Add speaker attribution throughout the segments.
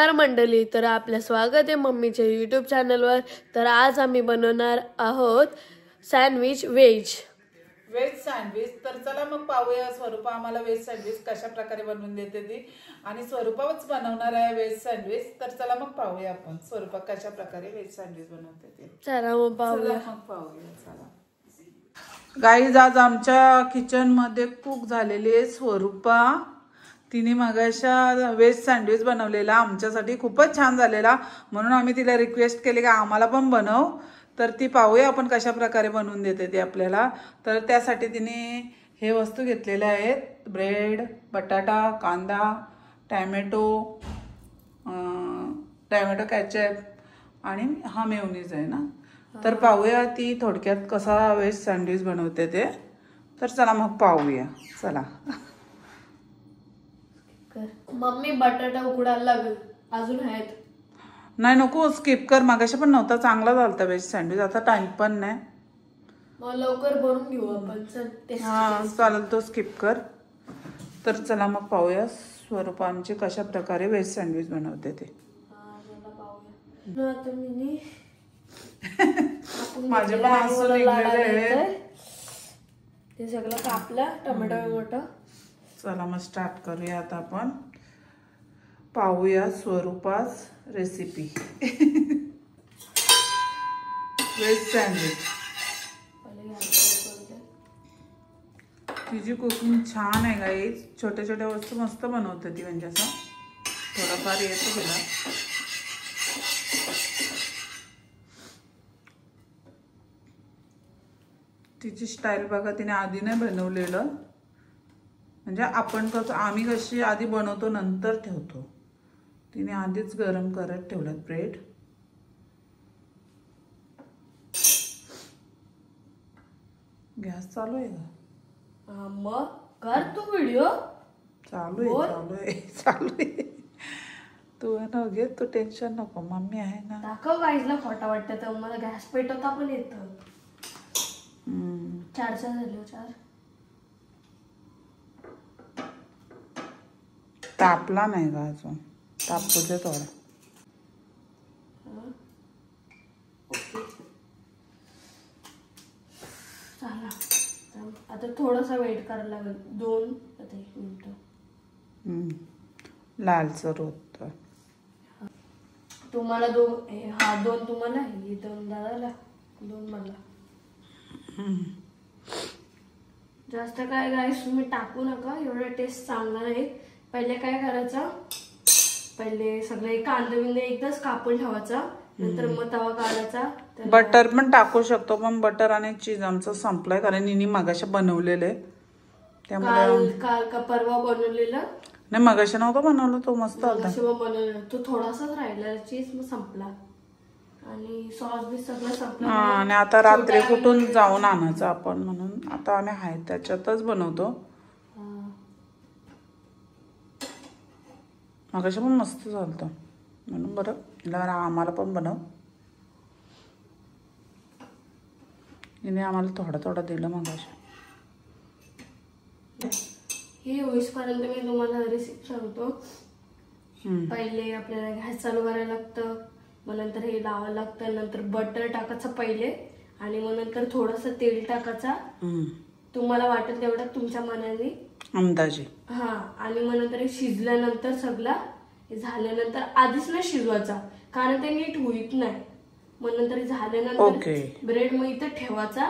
Speaker 1: नमस्कार मंडळी, तर आपलं स्वागत आहे मम्मीच्या यूट्यूब चॅनलवर। तर आज आम्ही बनवणार आहोत सँडविच व्हेज
Speaker 2: सँडविच। तर चला मग पाहूया स्वरूपा आम्हाला व्हेज सँडविच कशा प्रकारे बनवून देते ती, आणि स्वरूपाच बनवणार आहे व्हेज सँडविच। तर चला मग पाहूया आपण स्वरूपा कशा प्रकारे व्हेज सँडविच बनवते ते।
Speaker 1: चला मग पाहूया।
Speaker 2: चला गाईज, आज आमच्या किचन मध्ये कुक झालेली आहे स्वरूपा। तिने मगाशा व्हेज सँडविच बनवलेला आमच्यासाठी, खूपच छान झालेला, म्हणून आम्ही तिला रिक्वेस्ट केली की आम्हाला पण बनव। तर ती पाहूया आपण कशा प्रकारे बनवून देते ती आपल्याला। तर त्यासाठी तिने हे वस्तू घेतलेल्या आहेत: ब्रेड, बटाटा, कांदा, टॅमॅटो कॅचअप आणि हा मेयोनीज आहे ना। तर पाहूया ती थोडक्यात कसा व्हेज सँडविच बनवते ते। तर चला मग पाहूया, चला।
Speaker 1: मम्मी बटाटा उकडायला लागेल, अजून आहेत?
Speaker 2: नाही, नको स्किप कर, मागाशी पण नव्हता, चांगला झालता व्हेज सँडविच, आता टाइम पण नाही,
Speaker 1: मग लवकर बनवून घेऊ आपण।
Speaker 2: हा चालेल, तो स्किप कर। तर चला मग पाहूया स्वरूपा आमची कशा प्रकारे व्हेज सँडविच बनवते ते। माझे पण हसू निघलेले
Speaker 1: ते सगळं कापलं, टोमॅटो।
Speaker 2: चला मग स्टार्ट करूया आता आपण, पाहूया स्वरूपाच रेसिपी व्हेज सँडविच। तिची कुकिंग छान आहे गाईज, छोट्या छोट्या वस्तू मस्त बनवते ती, म्हणजे असं थोडंफार येतं तिला। तिची स्टाईल बघा, तिने आधी नाही बनवलेलं, म्हणजे आपण कसं आम्ही कशी आधी बनवतो नंतर ठेवतो, तिने आधीच गरम करत ठेवलं ब्रेड। गॅस चालू आहे का?
Speaker 1: मग कर तू व्हिडिओ।
Speaker 2: चालू आहे तू ना घे, तू टेन्शन नको, मम्मी आहे ना।
Speaker 1: दाखव गाईजला खोटा वाटतं तर मला गॅस पेटवता पण येतं। 4 झाले, 4
Speaker 2: तापला नाही का अजून? तापू दे थोडा।
Speaker 1: चला आता थोडासा वेट करायला लागेल, 2 मिनिटं।
Speaker 2: लालसर होत
Speaker 1: तुम्हाला 2 तुम्हाला, 2 दादाला, 2 मला। जास्त काय गाईस तुम्ही टाकू नका, एवढा टेस्ट चांगला नाही। पहिले काय करायचं, पहिले सगळे कांदे बिंदे एकदाच कापून ठेवायचा, नंतर मग तवा काढायचा।
Speaker 2: बटर पण टाकू शकतो, पण बटर आणि चीज आमचं संपलंय, कारण हिने मगाशी बनवलेले, त्यामुळे
Speaker 1: काल का परवा बनवलेलं
Speaker 2: नाही, मगाशी नव्हतं बनवलं, तो मस्त होता।
Speaker 1: बनवलेलं तो थोडासाच राहिला, चीज मग संपला आणि सॉस बी सगळं संपलं।
Speaker 2: आणि आता रात्री कुठून जाऊन आणायचं आपण, म्हणून आता आम्ही आहे त्याच्यातच बनवतो। मगाशी पण मस्त झालं, म्हणून बरं आम्हाला पण बनव, हिने आम्हाला थोडा थोडा दिलं मगाशी।
Speaker 1: हे होईसपर्यंत मी तुम्हाला रेसिपी सांगतो। पहिले आपल्याला गॅस चालू करायला लागतं, मग नंतर हे लावायला लागतं, नंतर बटर टाकायचं पहिले, आणि मग नंतर थोडंसं तेल टाकायचा, तुम्हाला वाटेल तेवढं तुमच्या मनाने अंदाजे। आणि मग नंतर हे शिजल्यानंतर सगळं झाल्यानंतर आधीच नाही शिजवायचा, कारण ते नीट होईत नाही। मग नंतर झाल्यानंतर ब्रेड मग इथं ठेवायचा,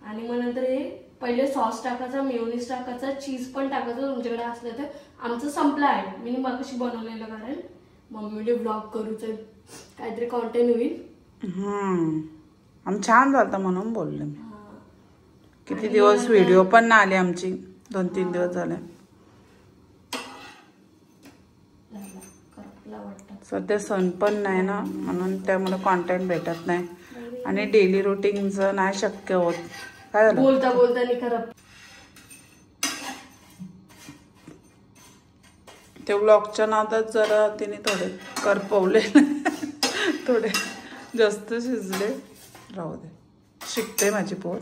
Speaker 1: आणि मग नंतर हे पहिले सॉस टाकायचा, मेयोनीज टाकायचा, चीज पण टाकायचं तुमच्याकडे असलं तर। आमचं संपलं आहे, मी मगाशी बनवलेलं, कारण मम्मीने ब्लॉग करूच, काहीतरी कॉन्टेंट होईल।
Speaker 2: आम छान झालं म्हणून बोलले मी। किती दिवस व्हिडिओ पण ना आले आमची, 2-3 दिवस झाले। सध्या सण पण नाही ना, म्हणून त्यामुळे कॉन्टेंट भेटत नाही, आणि डेली रुटीनचं नाही शक्य होत। काय झालं
Speaker 1: बोलता नाही खरं,
Speaker 2: ते ब्लॉगच्या नादात जरा तिने थोडे करपवले, थोडे जास्त शिजले, राहू दे, शिकते माझी पोर।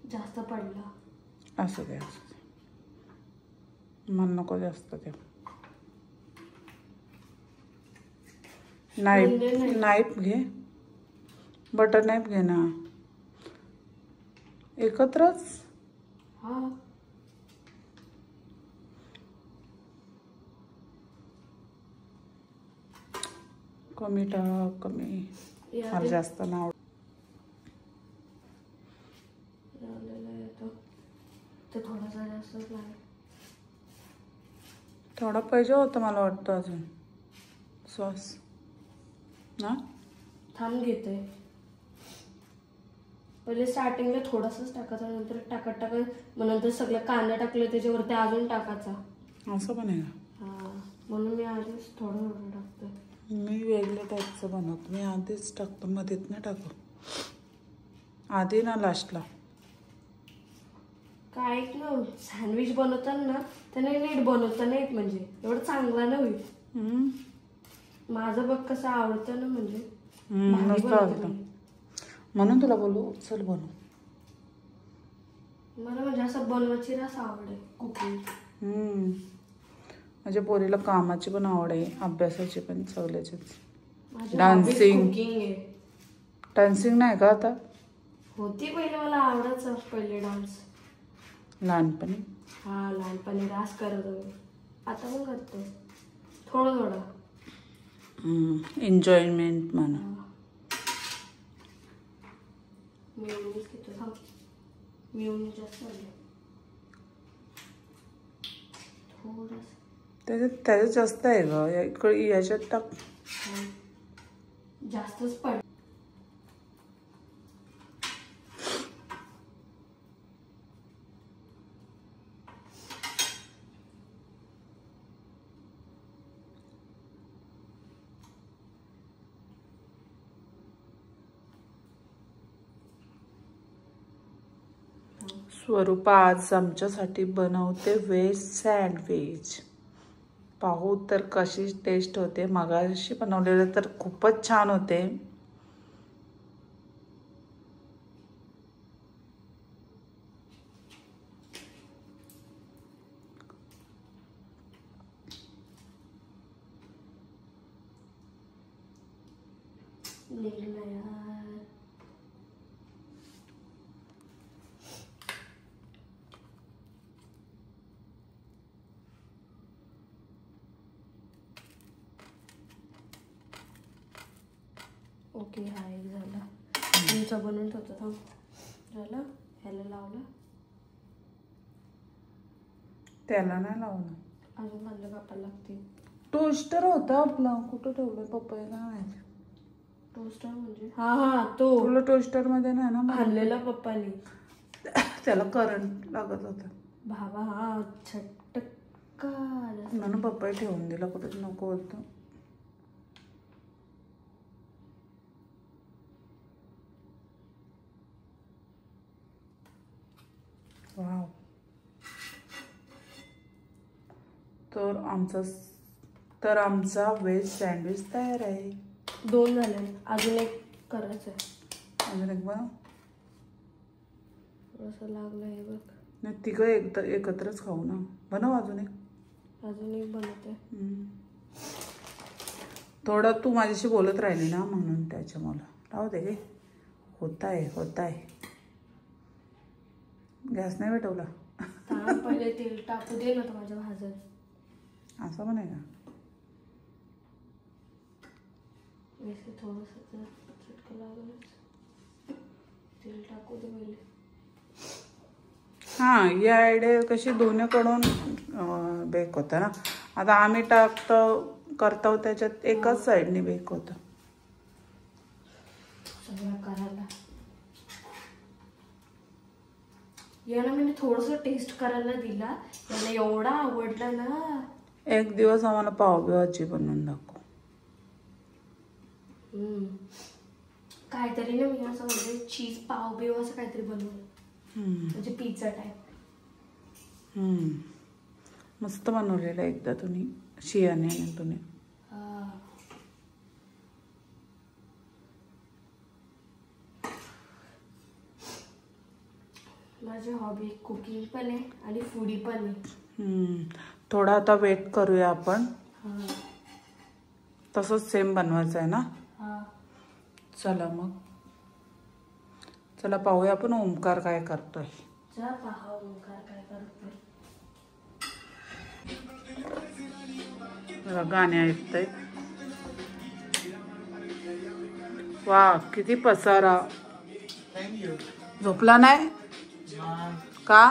Speaker 1: जास्त पडला.
Speaker 2: असं दे मला नको जास्त ते. नाईफ घे, बटर नाईफ घे ना. एकत्रच.
Speaker 1: हा
Speaker 2: कमी टाक, कमी. मला जास्त नाही आवडत.
Speaker 1: थोडासा जास्तच लागेल.
Speaker 2: थोडा पाहिजे होता मला वाटतं अजून सॉस ना.
Speaker 1: थांब घेते. पहिले स्टार्टिंगला थोडासाच टाकायचा, नंतर टाकत मग नंतर सगळं कांदा टाकलं त्याच्यावरती अजून टाकायचा.
Speaker 2: असं पण आहे का?
Speaker 1: हा म्हणून मी आधीच थोडं थोडं टाकते.
Speaker 2: मी वेगळ्या टाईपचं बनवतो. मी आधीच टाकतो, मध्येच नाही टाकू. आधी ना लास्टला.
Speaker 1: काय ना सँडविच बनवताना त्याने नीट बनवता नाहीत, म्हणजे एवढं चांगला नाही होईल. माझं बघ कसं आवडतं ना, म्हणजे
Speaker 2: मस्त आवडतं म्हणून तुला बोलू चल बनव.
Speaker 1: मला म्हणजे असं बनवायची रस आवड आहे, कुकिंग.
Speaker 2: माझ्या पोरीला कामाची पण आवड आहे, अभ्यासाची पण, सगळ्याचीच.
Speaker 1: डान्सिंग
Speaker 2: डान्सिंग नाही का आता?
Speaker 1: होती पहिले, मला आवडायचं पहिले डान्स
Speaker 2: लहानपणी.
Speaker 1: हा लहानपणी डान्स करत होते, आता पण करतो थोडं थोडं.
Speaker 2: एन्जॉयमेंट म्हणा.
Speaker 1: मेयोनीज घेतो, थांब. मेयोनीज जास्त आले थोडंसं.
Speaker 2: त्याच्यात जास्त आहे ग, याच्यात टाक.
Speaker 1: जास्तच पड.
Speaker 2: स्वरूपा आज आमच्यासाठी बनवते व्हेज सँडविच. पाहू तर कशी टेस्ट होते. मगाशी बनवलेले तर खूपच छान होते.
Speaker 1: ओके हा एक झाला. तुमचा बनवून ठेवतो, थांब. झालं, ह्याला लावलं.
Speaker 2: त्याला नाही लावलं,
Speaker 1: अजून कांदा कापायला लागते.
Speaker 2: टोस्टर होता आपला, कुठं ठेवलं पप्पाला माहिती.
Speaker 1: टोस्टर म्हणजे हा हा तो
Speaker 2: तुला टोस्टर मध्ये नाही ना
Speaker 1: आणलेला पप्पानी.
Speaker 2: त्याला करंट लागत होता
Speaker 1: भावा. हा छटका
Speaker 2: म्हणून पप्पा ठेवून दिला, कुठे नको होतं. वाव. तर आमचा व्हेज सँडविच तयार आहे.
Speaker 1: 2 झाले, अजून एक करायचं आहे.
Speaker 2: अजून एक बनव.
Speaker 1: थोडंसं लागलं आहे बघ.
Speaker 2: नाही तिघं एकत्रच खाऊ ना. बनव अजून एक.
Speaker 1: अजून एक बनवते.
Speaker 2: थोडं तू माझ्याशी बोलत राहिली ना, म्हणून त्याच्यामुळं. राहू दे गे. होत आहे. गॅस नाही पेटवला.
Speaker 1: पहिले तेल टाकू दे ना, तर माझ्या भाजत.
Speaker 2: असं पण आहे का?
Speaker 1: थोडंसं चटका लागलं, तेल टाकू दे पहिले.
Speaker 2: हां, ही आयडिया कशी दोन्हीकडून बेक होतं ना. आता आम्ही करतो त्याच्यात एकाच साईडने बेक होतं.
Speaker 1: सगळं करायला याला म्हणजे थोडंसं टेस्ट करायला दिला, याला एवढा आवडला ना.
Speaker 2: एक दिवस आम्हाला पावभाजी बनवून दाखव.
Speaker 1: काहीतरी ना, मी असं म्हणजे चीज पाव बिव असं काहीतरी बनवलं, म्हणजे पिझ्झा टाईप.
Speaker 2: मस्त बनवलेलं एकदा तुम्ही शियाने तुम्ही.
Speaker 1: माझी हॉबी कुकिंग पण आहे आणि फूडी पण आहे.
Speaker 2: थोडा आता वेट करूया आपण.
Speaker 1: हा.
Speaker 2: तसंच सेम बनवायचं आहे ना.
Speaker 1: हा.
Speaker 2: चला मग, चला पाहूया आपण ओमकार काय करतोय.
Speaker 1: जा पहा ओमकार काय करतोय.
Speaker 2: गाणे ऐकतय. वा किती पसारा. झोपला नाही का?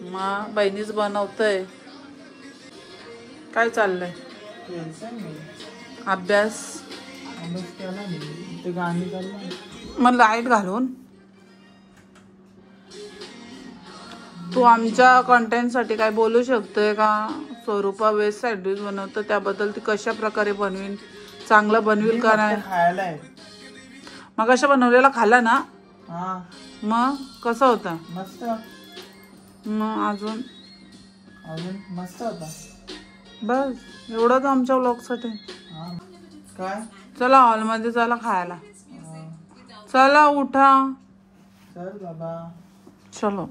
Speaker 2: मग बहिणीच बनवतय. काय चाललंय? अभ्यास. मग लाईट घालून तू आमच्या कंटेंट साठी काय बोलू शकतोय का? स्वरूपा वेज सँडविच बनवतं, त्याबद्दल ती कशा प्रकारे बनवीन, चांगलं बनवील का नाही? मग कशा बनवलेला खाल्ला ना? मग कसा होता?
Speaker 3: मस्त.
Speaker 2: मग अजून
Speaker 3: मस्त होता.
Speaker 2: बस एवढंच आमच्या व्लॉग साठी.
Speaker 3: काय?
Speaker 2: चला हॉलमध्ये चला खायला. चला उठा.
Speaker 3: चल बाबा.
Speaker 2: चलो.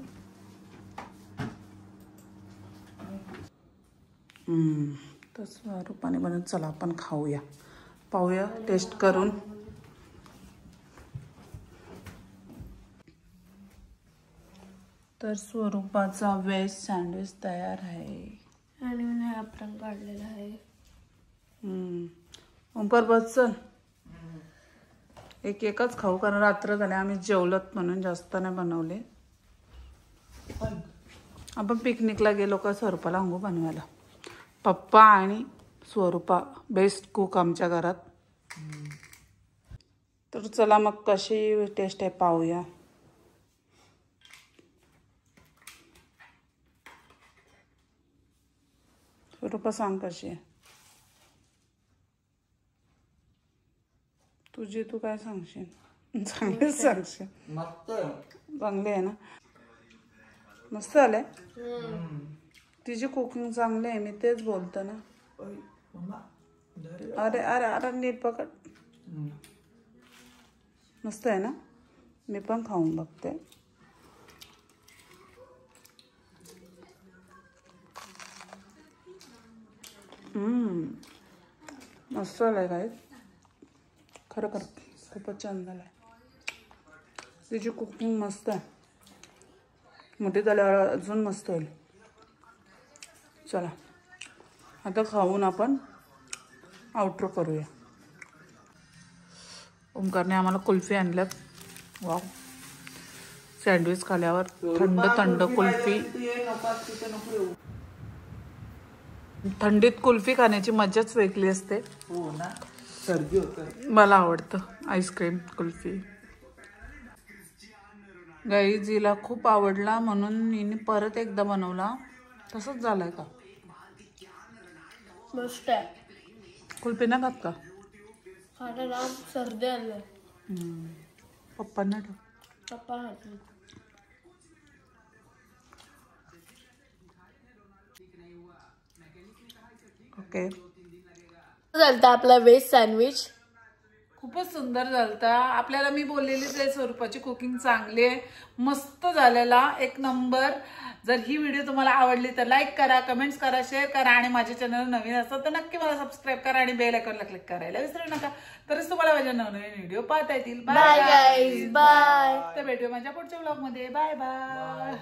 Speaker 2: तसं रूपाने बनवत. चला आपण खाऊया, पाहूया टेस्ट करून. तर स्वरूपाचा वेज सँडविच तयार आहे
Speaker 1: आणि मी आपण काढलेला आहे.
Speaker 2: ओंकार बस चल. एकच खाऊ, कारण रात्र झाले, आम्ही जेवलत म्हणून जास्त नाही बनवले. आपण पिकनिकला गेलो का स्वरूपाला अंगू बनवायला. पप्पा आणि स्वरूपा बेस्ट कुक आमच्या घरात. तर चला मग कशी टेस्ट आहे पाहूया. स्वरूपा सांग कशी आहे तुझी. तू काय सांगशील? चांगलेच सांगशील.
Speaker 3: मस्त.
Speaker 2: चांगले आहे ना? मस्त आलंय. तिची कुकिंग चांगली आहे, मी तेच बोलतो ना. अरे अरे अरे नीट पकड. मस्त आहे ना? मी पण खाऊन बघते. मस्त आलंय काय, खरं खूपच छान झालंय. तिची कुकिंग मस्त आहे. मोठी झाल्यावर अजून मस्त होईल. चला आता खाऊन आपण आउटरो करूया. ओमकारने आम्हाला कुल्फी आणल्यात. वाव, सँडविच खाल्यावर थंड थंड कुल्फी. थंडीत कुल्फी खाण्याची मजाच वेगळी असते.
Speaker 3: हो ना, सर्दी होतं.
Speaker 2: मला आवडतं आईस्क्रीम कुल्फी. गाईजीला खूप आवडला म्हणून हिने परत एकदा बनवला. तसंच झालंय का?
Speaker 1: मस्त आहे.
Speaker 2: कुल्फी ना खात का?
Speaker 1: खाणं राम सर्दी आलं.
Speaker 2: पप्पांना ठेव.
Speaker 1: पप्पा खातील.
Speaker 2: ओके.
Speaker 1: झालता आपला वेज सँडविच.
Speaker 2: खूपच सुंदर झालता. आपल्याला मी बोललेलीच आहे स्वरूपाची कुकिंग चांगली आहे, मस्त झालेला, एक नंबर. जर ही व्हिडिओ तुम्हाला आवडली तर लाईक करा, कमेंट्स करा, शेअर करा आणि माझ्या चॅनल नवीन असेल तर नक्की मला सबस्क्राईब करा आणि बेल आयकॉनला क्लिक करायला विसरू नका. तरच तुम्हाला माझ्या नवनवीन व्हिडिओ पाहता येतील. Bye guys, bye. तर भेटूया माझ्या पुढच्या व्लॉग मध्ये. Bye bye.